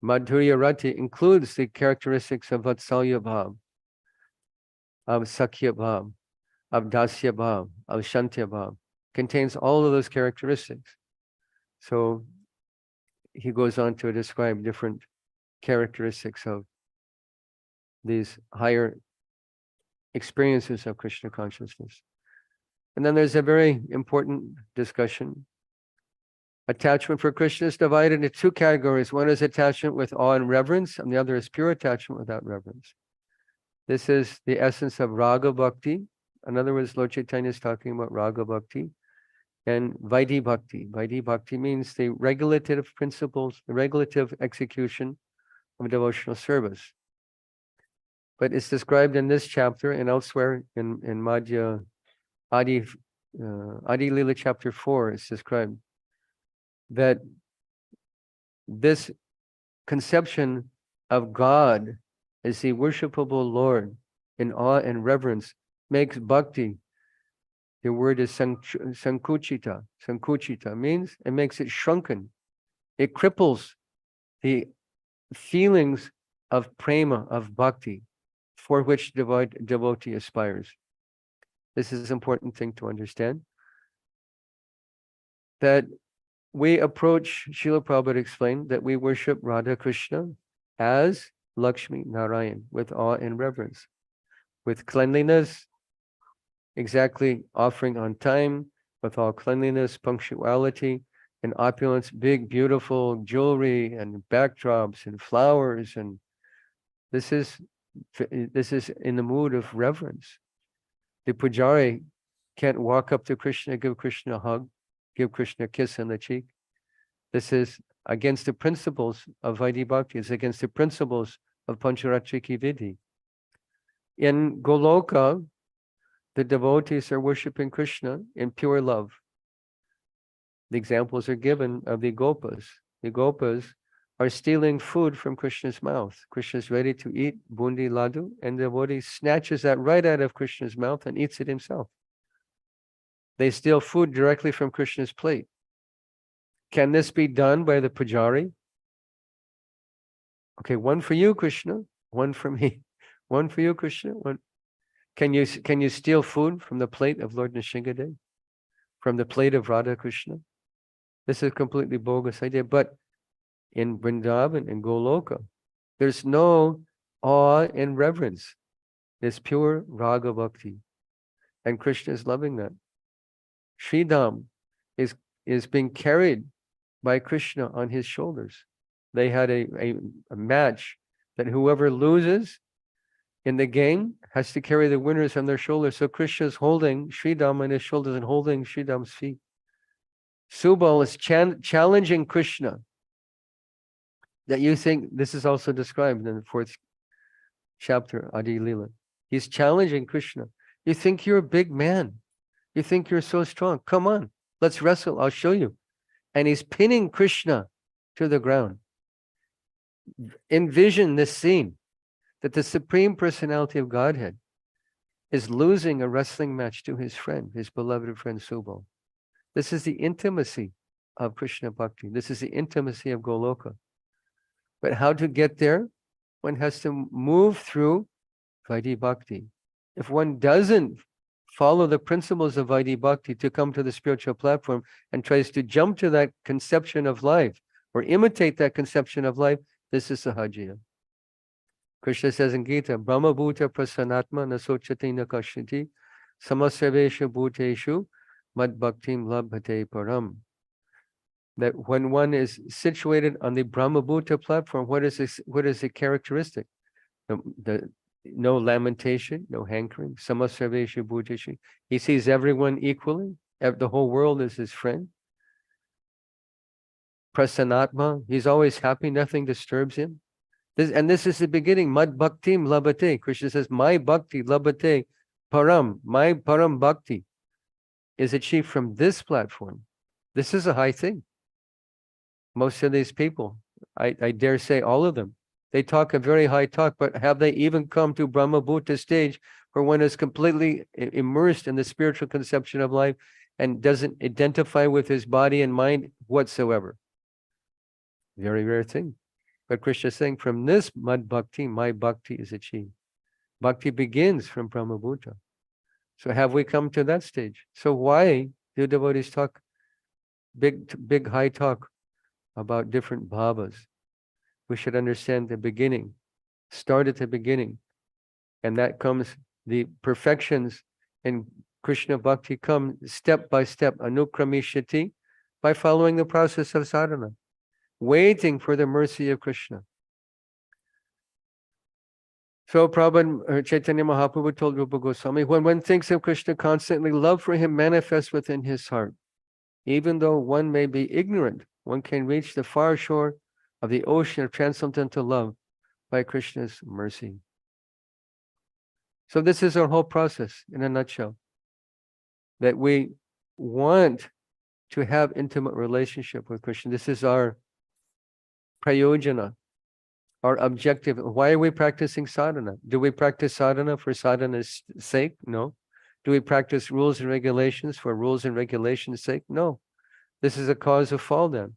Madhurya Rati includes the characteristics of Vatsalya Bhav, of Sakhya Bhav, of Dasya Bhav, of Shantya Bhav, contains all of those characteristics. So he goes on to describe different characteristics of these higher experiences of Krishna consciousness. And then there's a very important discussion. Attachment for Krishna is divided into 2 categories. One is attachment with awe and reverence, and the other is pure attachment without reverence. This is the essence of Raga Bhakti. In other words, Lord Chaitanya is talking about Raga Bhakti. and Vaidhi Bhakti. Vaidhi Bhakti means the regulative principles, the regulative execution of devotional service. But it's described in this chapter and elsewhere in Madhya Adi Lila chapter 4. It's described that this conception of God as the worshipable Lord in awe and reverence makes bhakti. The word is sankuchita. Sankuchita means it makes it shrunken. It cripples the feelings of prema, of bhakti, for which devotee aspires. This is an important thing to understand. That we approach, Srila Prabhupada explained, that we worship Radha Krishna as Lakshmi Narayan with awe and reverence, with cleanliness, exactly offering on time, with all cleanliness, punctuality, and opulence, big, beautiful jewelry and backdrops and flowers. And this is in the mood of reverence. The pujari can't walk up to Krishna, give Krishna a hug, give Krishna a kiss on the cheek. This is against the principles of Vaidhi Bhakti. It's against the principles of Pancharatriki Vidhi. In Goloka, the devotees are worshipping Krishna in pure love. The examples are given of the gopas. The gopas are stealing food from Krishna's mouth. Krishna's ready to eat bundi laddu, and the devotee snatches that right out of Krishna's mouth and eats it himself. They steal food directly from Krishna's plate. Can this be done by the pujari? Okay, one for you, Krishna, one for me. One for you, Krishna, one. Can you steal food from the plate of Lord Nrsingadev? From the plate of Radha Krishna? This is a completely bogus idea. But in Vrindavan and Goloka, there's no awe and reverence. It's pure raga bhakti. And Krishna is loving that. Sridham is being carried by Krishna on his shoulders. They had a match that whoever loses in the game has to carry the winners on their shoulders. So Krishna is holding Sridham on his shoulders and holding Sridham's feet. Subal is challenging Krishna. That you think, this is also described in the 4th chapter, Adi Lila. He's challenging Krishna. You think you're a big man. You think you're so strong. Come on, let's wrestle. I'll show you. And he's pinning Krishna to the ground. Envision this scene, that the Supreme Personality of Godhead is losing a wrestling match to his friend, his beloved friend Subal. This is the intimacy of Krishna Bhakti. This is the intimacy of Goloka. But how to get there? One has to move through Vaidhi Bhakti. If one doesn't follow the principles of Vaidhi Bhakti to come to the spiritual platform and tries to jump to that conception of life or imitate that conception of life, this is sahajiya. Krishna says in Gita, Brahma Bhuta Prasanatma Nasochati Nakashiti Samasavesha Bhuteshu Mad Bhaktim Labhate Param. That when one is situated on the Brahma Bhuta platform, what is the characteristic? No lamentation, no hankering. Samasarvesha Bhuteshu. He sees everyone equally. The whole world is his friend. Prasanatma, he's always happy, nothing disturbs him. This is the beginning. Mad Bhaktim Labhate. Krishna says, my Bhakti Labhate Param. My Param Bhakti is achieved from this platform. This is a high thing. Most of these people, I dare say all of them, they talk a very high talk, but have they even come to Brahma Bhuta stage where one is completely immersed in the spiritual conception of life and doesn't identify with his body and mind whatsoever? Very rare thing. But Krishna is saying, from this Mad Bhakti, my Bhakti is achieved. Bhakti begins from Brahma Bhuta. So have we come to that stage? So why do devotees talk big high talk about different bhavas? We should understand the beginning. Start at the beginning. And that comes, the perfections in Krishna Bhakti come step by step, anukramishati, by following the process of sadhana, waiting for the mercy of Krishna. So Prabhupada, Chaitanya Mahaprabhu told Rupa Goswami, when one thinks of Krishna constantly, love for him manifests within his heart. Even though one may be ignorant, one can reach the far shore of the ocean of transcendental love by Krishna's mercy. So this is our whole process in a nutshell. That we want to have intimate relationship with Krishna. This is our prayojana, our objective. Why are we practicing sadhana? Do we practice sadhana for sadhana's sake? No. Do we practice rules and regulations for rules and regulations' sake? No. This is a cause of fall then.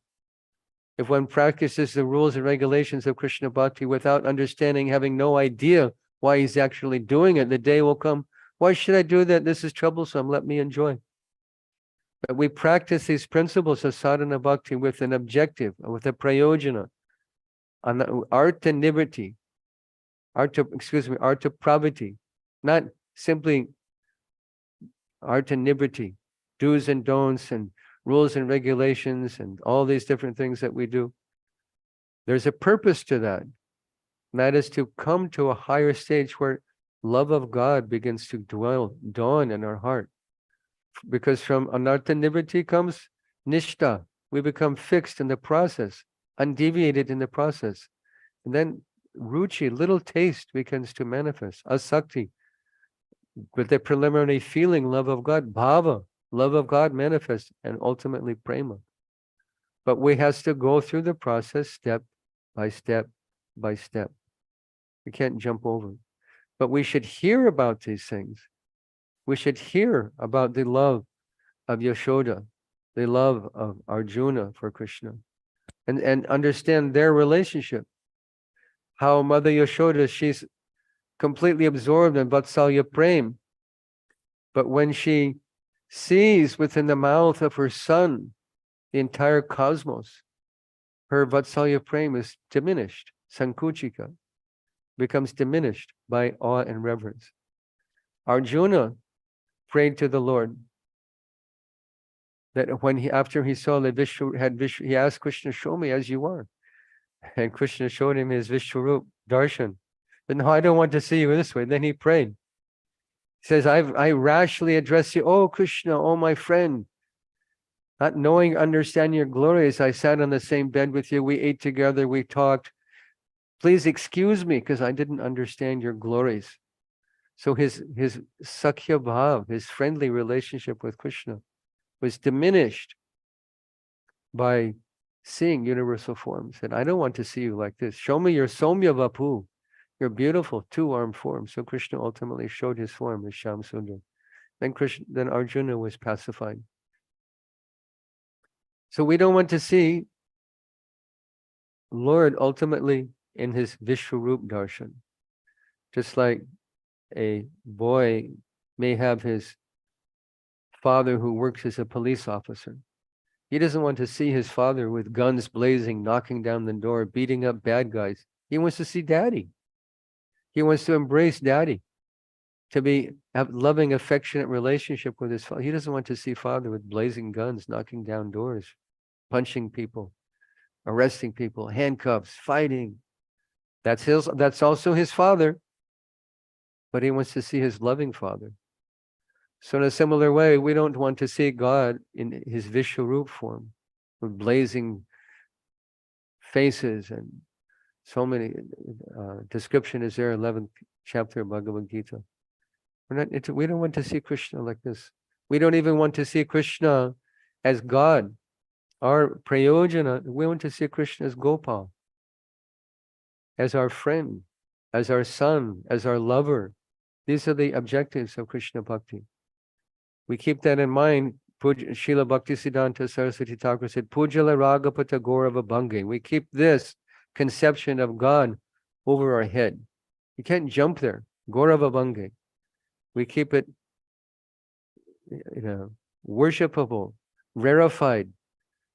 If one practices the rules and regulations of Krishna Bhakti without understanding, having no idea why he's actually doing it, the day will come, why should I do that? This is troublesome. Let me enjoy. But we practice these principles of sadhana bhakti with an objective, with a prayojana, artha nivriti, artha praviti, not simply artha nivriti, do's and don'ts and rules and regulations and all these different things that we do. There's a purpose to that. And that is to come to a higher stage where love of God begins to dawn in our heart. Because from anartha nivriti comes nishta. We become fixed in the process, undeviated in the process. And then ruchi, little taste, begins to manifest. Asakti, with the preliminary feeling, love of God. Bhava, love of God manifests, and ultimately prema. But we have to go through the process step by step by step. We can't jump over. But we should hear about these things. We should hear about the love of Yashoda, the love of Arjuna for Krishna, and understand their relationship. How Mother Yashoda, she's completely absorbed in Vatsalya Prem. But when she sees within the mouth of her son the entire cosmos, her Vatsalya Prem is diminished. Sankuchika becomes diminished by awe and reverence. Arjuna prayed to the Lord that when after he saw that Vishnu he asked Krishna, show me as you are. And Krishna showed him his Vishwarup darshan. But no, I don't want to see you this way. Then he prayed. He says, I rashly address you, oh Krishna, oh my friend. Not knowing, understanding your glories, I sat on the same bed with you. We ate together, we talked. Please excuse me because I didn't understand your glories. So his sakhya bhav, his friendly relationship with Krishna, was diminished by seeing universal forms. And I don't want to see you like this. Show me your Somya Vapu, your beautiful two-armed form. So Krishna ultimately showed his form as Shyam Sundar. Then Arjuna was pacified. So we don't want to see Lord ultimately in his Vishwarup darshan. Just like a boy may have his father who works as a police officer. He doesn't want to see his father with guns blazing, knocking down the door, beating up bad guys. He wants to see daddy. He wants to embrace daddy, to have loving, affectionate relationship with his father. He doesn't want to see father with blazing guns, knocking down doors, punching people, arresting people, handcuffs, fighting. That's also his father, but he wants to see his loving father. So in a similar way, we don't want to see God in his Vishwarup form, with blazing faces and so many description is there, 11th chapter of Bhagavad Gita. We don't want to see Krishna like this. We don't even want to see Krishna as God. Our prayojana, we want to see Krishna as Gopal, as our friend, as our son, as our lover. These are the objectives of Krishna Bhakti. We keep that in mind. Srila Bhaktisiddhanta Saraswati Thakur said, Pujala Ragapata Gaurava Bhange. We keep this conception of God over our head. You can't jump there. Gaurava Bhange. We keep it, worshipable, rarefied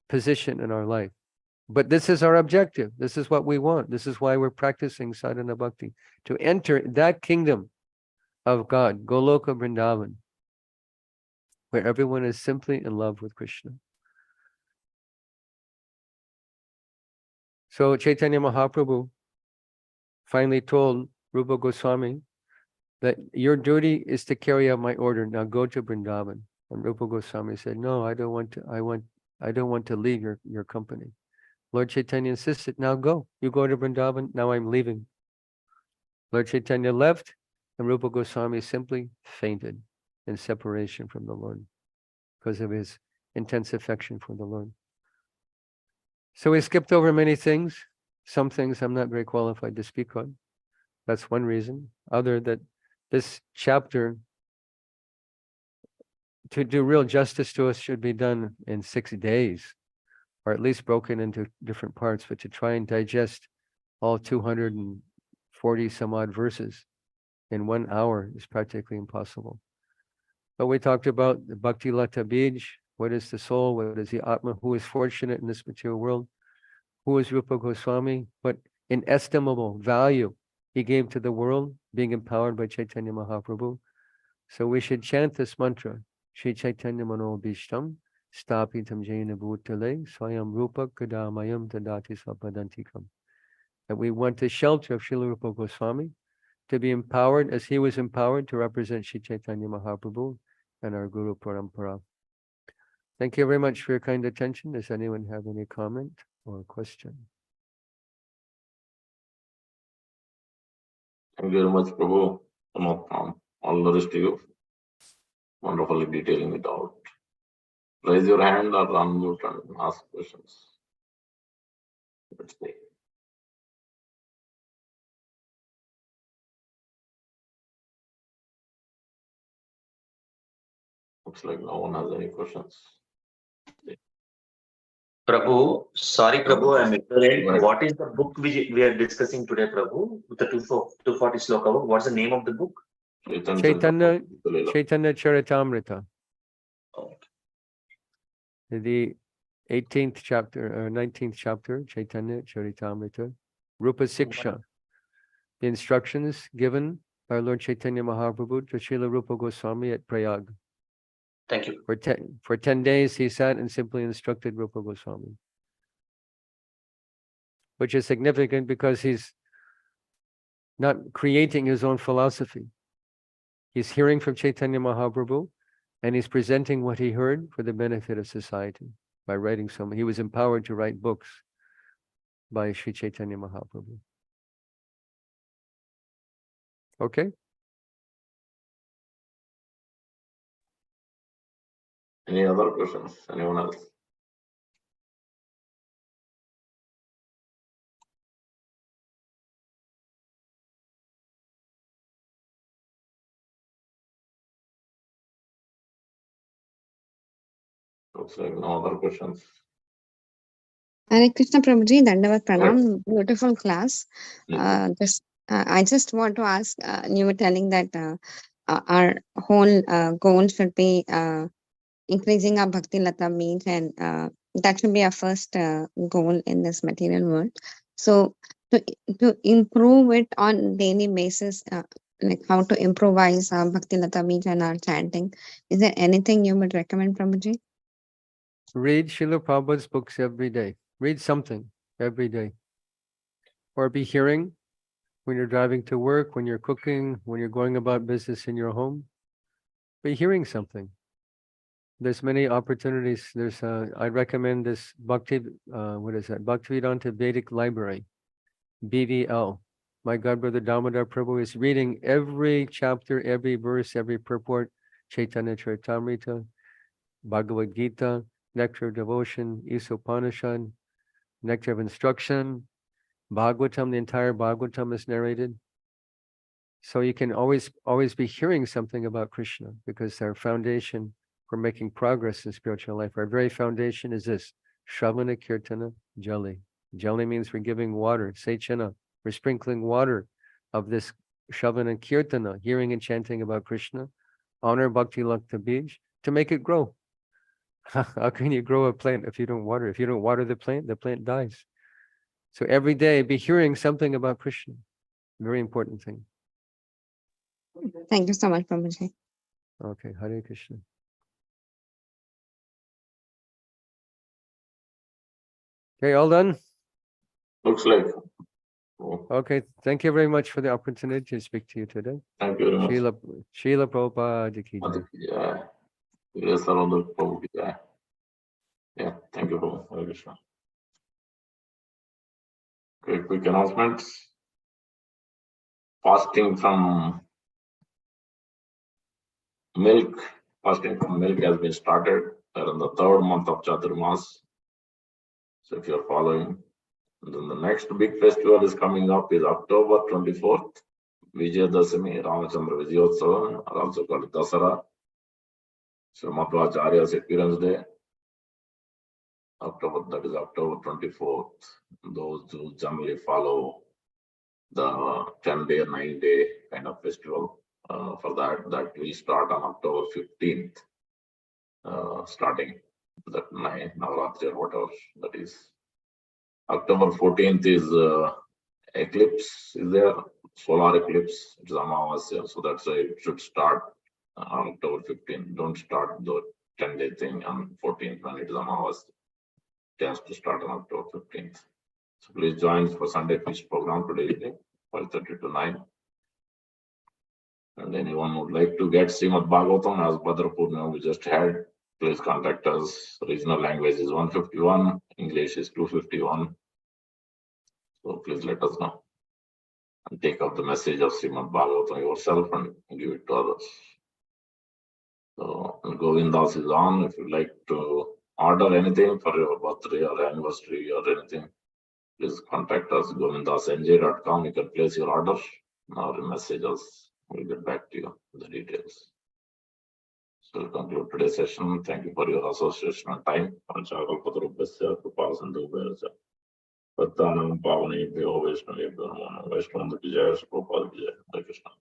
position in our life. But this is our objective. This is what we want. This is why we're practicing sadhana bhakti, to enter that kingdom of God, Goloka Vrindavan, where everyone is simply in love with Krishna. So Chaitanya Mahaprabhu finally told Rupa Goswami that your duty is to carry out my order. Now go to Vrindavan. And Rupa Goswami said, no, I don't want to leave your company. Lord Chaitanya insisted, now go. You go to Vrindavan, now I'm leaving. Lord Chaitanya left, and Rupa Goswami simply fainted in separation from the Lord because of his intense affection for the Lord. So we skipped over many things. Some things I'm not very qualified to speak on. That's one reason. Other that this chapter, to do real justice to us, should be done in 6 days, or at least broken into different parts. But to try and digest all 240 some odd verses in 1 hour is practically impossible. But we talked about the Bhakti Lata Bij. What is the soul? What is the Atma? Who is fortunate in this material world? Who is Rupa Goswami? What inestimable value he gave to the world, being empowered by Chaitanya Mahaprabhu. So we should chant this mantra, Shri Chaitanya Mano Bhishtam, Stapitam Jaina Bhutale, Swayam Rupa Kadamayam Tadati Svapadantikam. That we want the shelter of Srila Rupa Goswami, to be empowered as he was empowered to represent Shri Chaitanya Mahaprabhu and our Guru Parampara. Thank you very much for your kind attention. Does anyone have any comment or question? Thank you very much, Prabhu. All the rest to you. Wonderfully detailing it out. Raise your hand or unmute and ask questions. Let's see. Looks like no one has any questions. Prabhu, sorry Prabhu, I'm ignorant. What is the book we are discussing today, Prabhu? The 240 sloka book. What's the name of the book? Chaitanya Charitamrita. Okay. The 18th chapter, or 19th chapter, Chaitanya Charitamrita, Rupa Siksha, the instructions given by Lord Chaitanya Mahaprabhu to Srila Rupa Goswami at Prayag. Thank you. For 10 days, he sat and simply instructed Rupa Goswami, which is significant because he's not creating his own philosophy. He's hearing from Chaitanya Mahaprabhu, and he's presenting what he heard for the benefit of society by writing some. He was empowered to write books by Sri Chaitanya Mahaprabhu. Okay? Any other questions? Anyone else? Looks like no other questions. Hare Krishna Prabhuji, Dandavat Pranam, beautiful class. I just want to ask, you were telling that our whole goal should be increasing our Bhakti Lata means, and that should be our first goal in this material world. So to improve it on daily basis, like how to improvise our Bhakti Lata means and our chanting, is there anything you would recommend, Prabhuji? Read Srila Prabhupada's books every day. Read something every day. Or be hearing when you're driving to work, when you're cooking, when you're going about business in your home. Be hearing something. There's many opportunities. There's I recommend this Bhakti, Bhaktivedanta Vedic Library, BVL. My godbrother Damodar Prabhu is reading every chapter, every verse, every purport, Chaitanya Charitamrita, Bhagavad Gita, Nectar of Devotion, Isopanishad, Nectar of Instruction, Bhagavatam, the entire Bhagavatam is narrated. So you can always be hearing something about Krishna, because our foundation for making progress in spiritual life, our very foundation is this, Shravana Kirtana Jali. Jali means we're giving water, Sechana, we're sprinkling water of this Shravana Kirtana, hearing and chanting about Krishna, honor Bhakti Lata Bij, to make it grow. How can you grow a plant if you don't water? If you don't water the plant dies. So every day be hearing something about Krishna. Very important thing. Thank you so much, Prabhuji. Okay, Hare Krishna. Okay, all done? Looks like. Oh, Okay, thank you very much for the opportunity to speak to you today. thank you very much. Srila Prabhupada ki jai. Yeah. Yes, Sarvadrk Prabhu ki jai. Yeah, thank you, Prabhu. Hare Krishna. Okay, quick announcements. Fasting from milk has been started. We're in the third month of Chaturmas. So if you're following, then the next big festival is coming up is October 24th, Vijayadashami, Ramachandra Vijayotsava, also called Dasara. So Madhvacharya's appearance day. That is October 24th. Those who generally follow the 10-day, 9-day kind of festival, for that will start on October 15th, starting that Navaratri or whatever that is. October 14th is eclipse is there, solar eclipse, it's Amavasya, so that's why it should start on October 15th. Don't start the 10-day thing on 14th when it is Amavasya. It has to start on October 15th. So please join for Sunday feast program today evening, 5:30 to 9. And anyone who would like to get Srimad Bhagavatam as Bhadra Purnima we just had, please contact us. Regional language is 151, English is 251. So please let us know. And take up the message of Srimad Bhagavatam yourself and give it to others. So Govindas is on. If you like to order anything for your birthday or anniversary or anything, please contact us, govindasnj.com. You can place your order or message us. We'll get back to you with the details. So we'll conclude today's session. Thank you for your association and time. Pattanam Pavani Vishnu Vishnu Vijay Prabhupada Vijay. Hare Krishna.